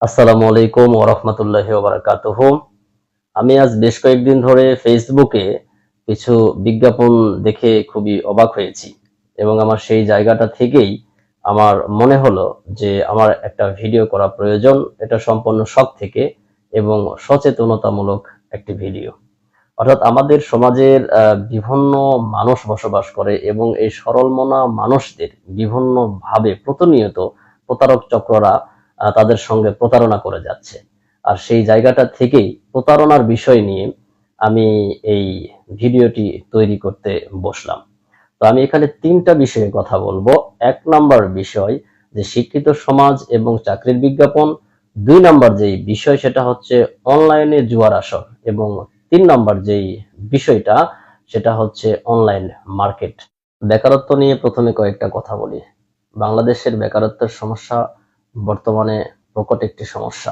আসসালামু আলাইকুম ওয়া রাহমাতুল্লাহি ওয়া বারাকাতুহু। আমি আজ বেশ কয়েকদিন ধরে ফেসবুকে কিছু বিজ্ঞাপন দেখে খুবই অবাক হয়েছি এবং আমার সেই জায়গাটা থেকেই আমার মনে হলো যে আমার একটা ভিডিও করা প্রয়োজন। এটা সম্পূর্ণ শখ থেকে এবং সচেতনতামূলক একটি ভিডিও। অর্থাৎ আমাদের সমাজের বিভিন্ন মানুষ বসবাস করে এবং এই সরল মনা মানুষদের বিভিন্নভাবে প্রতিনিয়ত প্রতারক চক্ররা তাদের সঙ্গে প্রতারণা করে যাচ্ছে। আর সেই জায়গাটা থেকেই প্রতারণার বিষয় নিয়ে আমি এই ভিডিওটি তৈরি করতে বসলাম। তো আমি এখানে ৩টা বিষয়ে কথা বলবো। ১ নাম্বার বিষয় যে শিক্ষিত সমাজ এবং চাকরির বিজ্ঞাপন, ২ নাম্বার যেই বিষয় সেটা হচ্ছে অনলাইনে জুয়ার আসর এবং ৩ নাম্বার যেই বিষয়টা সেটা হচ্ছে অনলাইন মার্কেট। বেকারত্ব নিয়ে প্রথমে কয়েকটা কথা বলি। বাংলাদেশের বেকারত্বের সমস্যা বর্তমানে প্রকট একটি সমস্যা।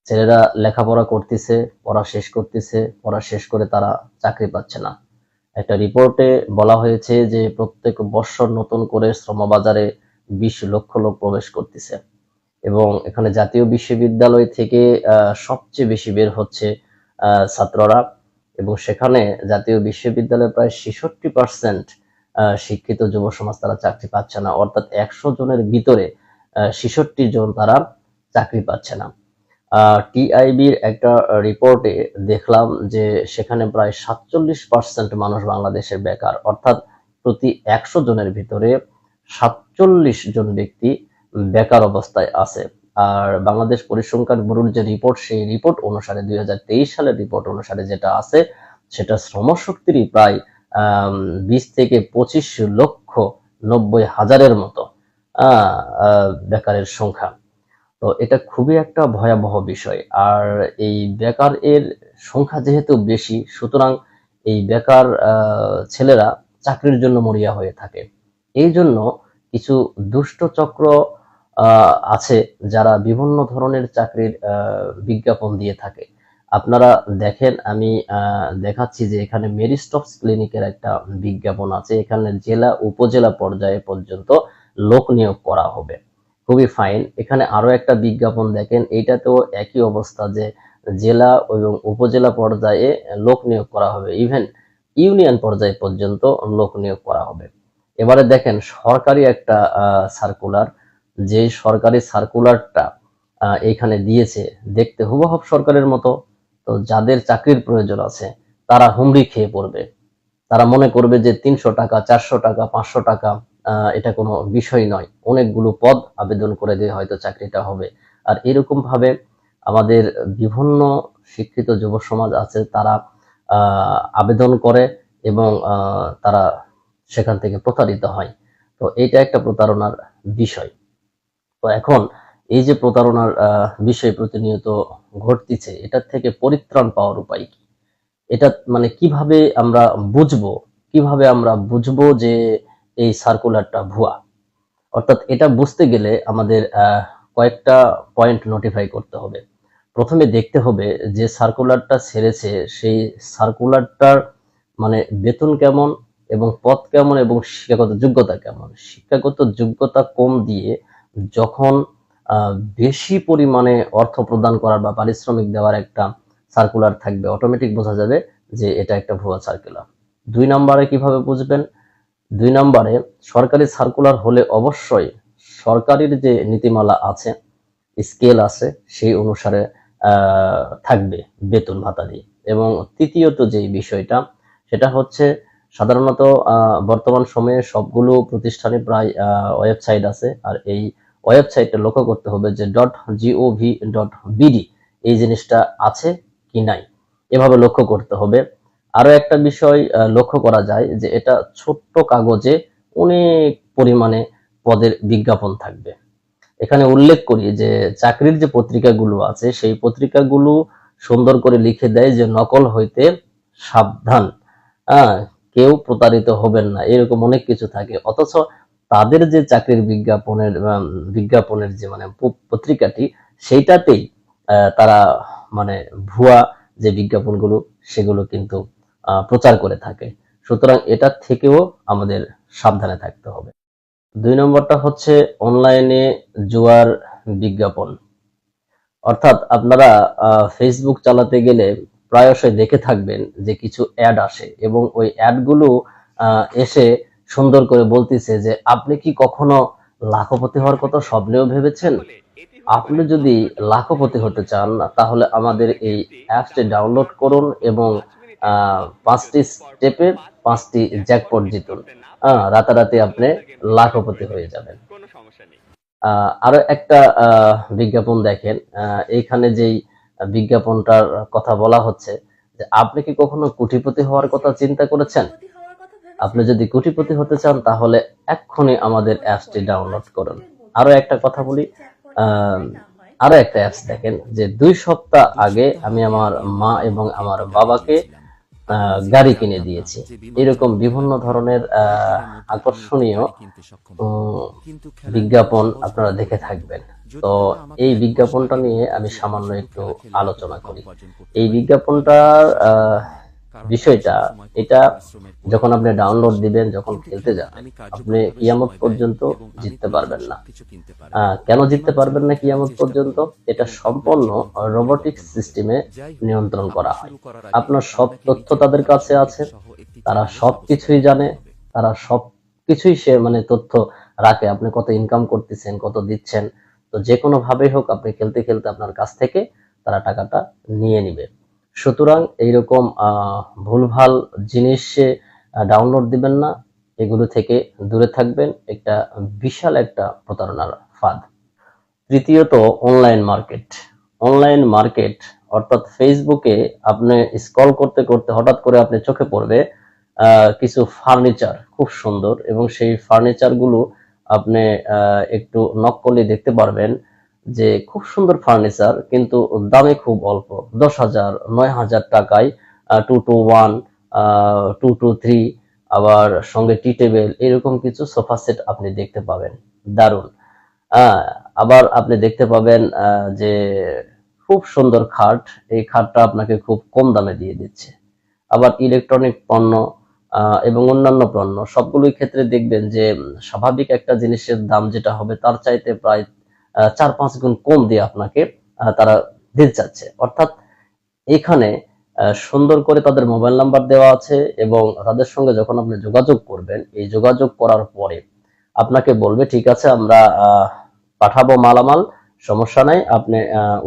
ছেলেরা লেখাপড়া করতেছে, পড়া শেষ করতেছে, পড়া শেষ করে তারা চাকরি পাচ্ছে না। একটা রিপোর্টে বলা হয়েছে যে প্রত্যেক বৎসর নতুন করে শ্রমবাজারে ২০ লক্ষ লোক প্রবেশ করতেছে এবং এখানে জাতীয় বিশ্ববিদ্যালয় থেকে সবচেয়ে বেশি বের হচ্ছে ছাত্ররা এবং সেখানে জাতীয় বিশ্ববিদ্যালয়ে প্রায় ৬৬% শিক্ষিত যুব সমাজ তারা চাকরি পাচ্ছে না, অর্থাৎ ১০০ জনের ভিতরে ৬৬ জন তারা চাকরি পাচ্ছে না। টিআইবির একটা রিপোর্টে দেখলাম যে সেখানে প্রায় ৪৭% মানুষ বাংলাদেশে বেকার, অর্থাৎ প্রতি ১০০ জনের ভিতরে ৪৭ জন ব্যক্তি বেকার অবস্থায় আছে। আর বাংলাদেশ পরিসংখ্যান ব্যুরোর যে রিপোর্ট, সেই রিপোর্ট অনুসারে ২০২৩ সালের রিপোর্ট অনুসারে যেটা আছে সেটা শ্রমশক্তিরই প্রায় ২০ থেকে ২৫ লক্ষ ৯০ হাজারের মতো বেকারের সংখ্যা। তো এটা খুবই একটা ভয়াবহ বিষয়। আর এই বেকার এর সংখ্যা যেহেতু বেশি, সুতরাং এই বেকার ছেলেরা চাকরির জন্য মরিয়া হয়ে থাকে। এই জন্য কিছু দুষ্ট চক্র আছে যারা বিভিন্ন ধরনের চাকরির বিজ্ঞাপন দিয়ে থাকে। আপনারা দেখেন, আমি দেখাচ্ছি যে এখানে মেরি স্টোপস ক্লিনিকের একটা বিজ্ঞাপন আছে। এখানে জেলা উপজেলা পর্যায়ে পর্যন্ত লোক নিয়োগ করা হবে। খুবই ফাইন। এখানে আরো একটা বিজ্ঞাপন দেখেন, এইটাতেও একই অবস্থা যে জেলা এবং উপজেলা পর্যায়ে লোক নিয়োগ করা হবে, ইভেন ইউনিয়ন পর্যায়ে পর্যন্ত লোক নিয়োগ করা হবে। এবারে দেখেন সরকারি একটা সার্কুলার, যে সরকারি সার্কুলারটা এইখানে দিয়েছে দেখতে হুবহু সরকারের মতো। তো যাদের চাকরির প্রয়োজন আছে তারা হুমড়ি খেয়ে পড়বে। তারা মনে করবে যে ৩০০ টাকা, ৪০০ টাকা, ৫০০ টাকা এটা কোনো বিষয় নয়। অনেকগুলো পদ আবেদন করে দিয়ে হয়তো চাকরিটা হবে। আর এরকম ভাবে আমাদের বিভিন্ন শিক্ষিত যুব সমাজ আছে, তারা আবেদন করে এবং তারা সেখান থেকে প্রতারিত হয়। তো এটা একটা প্রতারণার বিষয়। তো এখন এই যে প্রতারণার বিষয় প্রতিনিয়ত ঘটতেছে, এটার থেকে পরিত্রাণ পাওয়ার উপায় কি? এটা মানে কিভাবে আমরা বুঝবো যে এই সার্কুলারটা ভুয়া? অর্থাৎ এটা বুঝতে গেলে আমাদের কয়েকটা পয়েন্ট নোটিফাই করতে হবে। প্রথমে দেখতে হবে যে সার্কুলারটা ছেড়েছে সেই সার্কুলারটার মানে বেতন কেমন এবং পদ কেমন এবং শিক্ষাগত যোগ্যতা কেমন। শিক্ষাগত যোগ্যতা কম দিয়ে যখন বেশি পরিমাণে অর্থ প্রদান করার বা পারিশ্রমিক দেওয়ার একটা সার্কুলার থাকবে, অটোমেটিক বোঝা যাবে যে এটা একটা ভুয়া সার্কুলার। ২ নম্বরে কিভাবে বুঝবেন? ২ নম্বরে সরকারি সার্কুলার হলে অবশ্যই সরকারের যে নীতিমালা আছে, স্কেল আছে, সেই অনুসারে থাকবে বেতন ভাতা দিয়ে। এবং তৃতীয়ত যেই বিষয়টা সেটা হচ্ছে সাধারণত বর্তমান সময়ে সবগুলো প্রতিষ্ঠানে প্রায় ওয়েবসাইট আছে। আর এই ওয়েবসাইটে লক্ষ্য করতে হবে যে .gov.bd এই জিনিসটা আছে কি নাই, এভাবে লক্ষ্য করতে হবে। আরো একটা বিষয় লক্ষ্য করা যায় যে এটা ছোট্ট কাগজে অনেক পরিমাণে পদের বিজ্ঞাপন থাকবে। এখানে উল্লেখ করি যে চাকরির যে পত্রিকাগুলো আছে সেই পত্রিকাগুলো সুন্দর করে লিখে দেয় যে নকল হইতে সাবধান, হ্যাঁ, কেউ প্রতারিত হবেন না, এরকম অনেক কিছু থাকে। অথচ তাদের যে চাকরির বিজ্ঞাপনের যে মানে পত্রিকাটি, সেইটাতেই তারা মানে ভুয়া যে বিজ্ঞাপনগুলো সেগুলো কিন্তু প্রচার করে থাকে। সুতরাং এটার থেকেও আমাদের সাবধানে থাকতে হবে। ২ নম্বরটা হচ্ছে অনলাইনে জুয়ার বিজ্ঞাপন। অর্থাৎ আপনারা ফেসবুক চালাতে গেলে প্রায়শই দেখে থাকবেন যে কিছু অ্যাড আসে এবং ওই অ্যাডগুলো এসে সুন্দর করে বলতেছে যে আপনি কি কখনো লাখপতি হওয়ার কথা স্বপ্নেও ভেবেছেন? আপনি যদি লাখপতি হতে চান তাহলে আমাদের এই অ্যাপসটি ডাউনলোড করুন এবং 5টি স্টেপের 5টি জ্যাকপট জিতুন। রাতারাতি আপনি লাখপতি হয়ে যাবেন। আরো একটা বিজ্ঞাপন দেখেন, এইখানে যেই বিজ্ঞাপনটার কথা বলা হচ্ছে যে আপনি কি কখনো কোটিপতি হওয়ার কথা চিন্তা করেছেন? আপনি যদি কোটিপতি হতে চান তাহলে এক্ষুনি আমাদের অ্যাপসটি ডাউনলোড করুন। আরো একটা কথা বলি, আরো একটা অ্যাপস দেখেন যে 2 সপ্তাহ আগে আমি আমার মা এবং আমার বাবাকে গাড়ি কিনে দিয়েছি। এরকম বিভিন্ন ধরনের আকর্ষণীয় বিজ্ঞাপন আপনারা দেখে থাকবেন। তো এই বিজ্ঞাপনটা নিয়ে আমি সামান্য একটু আলোচনা করি। এই বিজ্ঞাপনটার বিষয়টা এটা, যখন আপনি ডাউনলোড দিবেন, যখন খেলতে যাবেন, আপনি কিয়ামত পর্যন্ত জিততে পারবেন না। কেন জিততে পারবেন না কিয়ামত পর্যন্ত? এটা সম্পূর্ণ রোবোটিক সিস্টেমে নিয়ন্ত্রণ করা হয়। আপনার সব তথ্য তাদের কাছে আছে, তারা সবকিছুই জানে, তারা সবকিছুই মানে তথ্য রাখে। আপনি কত ইনকাম করতেছেন, কত দিচ্ছেন, তো যে কোনো ভাবেই হোক আপনি খেলতে খেলতে আপনার কাছ থেকে তারা টাকাটা নিয়ে নিবে। সুতরাং এইরকম ভুলভাল জিনিস ডাউনলোড দিবেন না, এগুলো থেকে দূরে থাকবেন। একটা বিশাল একটা প্রতারণার ফাঁদ। তৃতীয়ত, অনলাইন মার্কেট। অনলাইন মার্কেট অর্থাৎ ফেসবুকে আপনি স্ক্রল করতে করতে হঠাৎ করে আপনি চোখে পড়বে কিছু ফার্নিচার খুব সুন্দর, এবং সেই ফার্নিচার গুলো আপনি একটু নক করলে দেখতে পারবেন যে খুব সুন্দর ফার্নিচার, কিন্তু দামে খুব অল্প, 10,000 9,000 টাকায় 2 to 1 2 to 3, আবার সঙ্গে টি টেবিল, এরকম কিছু সোফা সেট আপনি দেখতে পাবেন। দারুণ। আবার আপনি দেখতে পাবেন যে খুব সুন্দর খাট, এই খাটটা আপনাকে খুব কম দামে দিয়ে দিচ্ছে। আবার ইলেকট্রনিক পণ্য এবং অন্যান্য পণ্য সবগুলোই ক্ষেত্রে দেখবেন যে স্বাভাবিক একটা জিনিসের দাম যেটা হবে তার চাইতে প্রায় 4-5 গুণ কম দিয়ে আপনাকে তারা দিতে চাচ্ছে। অর্থাৎ এখানে সুন্দর করে তাদের মোবাইল নাম্বার দেওয়া আছে, এবং তাদের সঙ্গে যখন আপনি যোগাযোগ করবেন, এই যোগাযোগ করার পরে আপনাকে বলবে ঠিক আছে আমরা পাঠাবো মালামাল, সমস্যা নাই, আপনি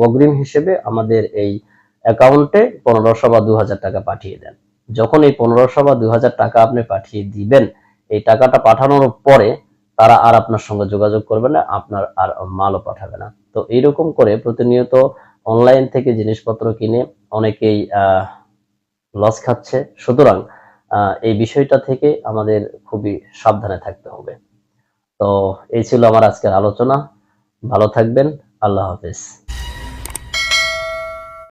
অগ্রিম হিসেবে আমাদের এই অ্যাকাউন্টে 1500 বা 2000 টাকা পাঠিয়ে দেন। যখন এই 1500 বা 2000 টাকা আপনি পাঠিয়ে দিবেন, এই টাকাটা পাঠানোর পরে তারা আর আপনার সঙ্গে যোগাযোগ করবে না, আপনার আর মালও পাঠাবে না। তো এইরকম করে প্রতিনিয়ত অনলাইন থেকে জিনিসপত্র কিনে অনেকেই লস খাচ্ছে। সুতরাং এই বিষয়টা থেকে আমাদের খুবই সাবধানে থাকতে হবে। তো এই ছিল আমার আজকের আলোচনা। ভালো থাকবেন। আল্লাহ হাফেজ।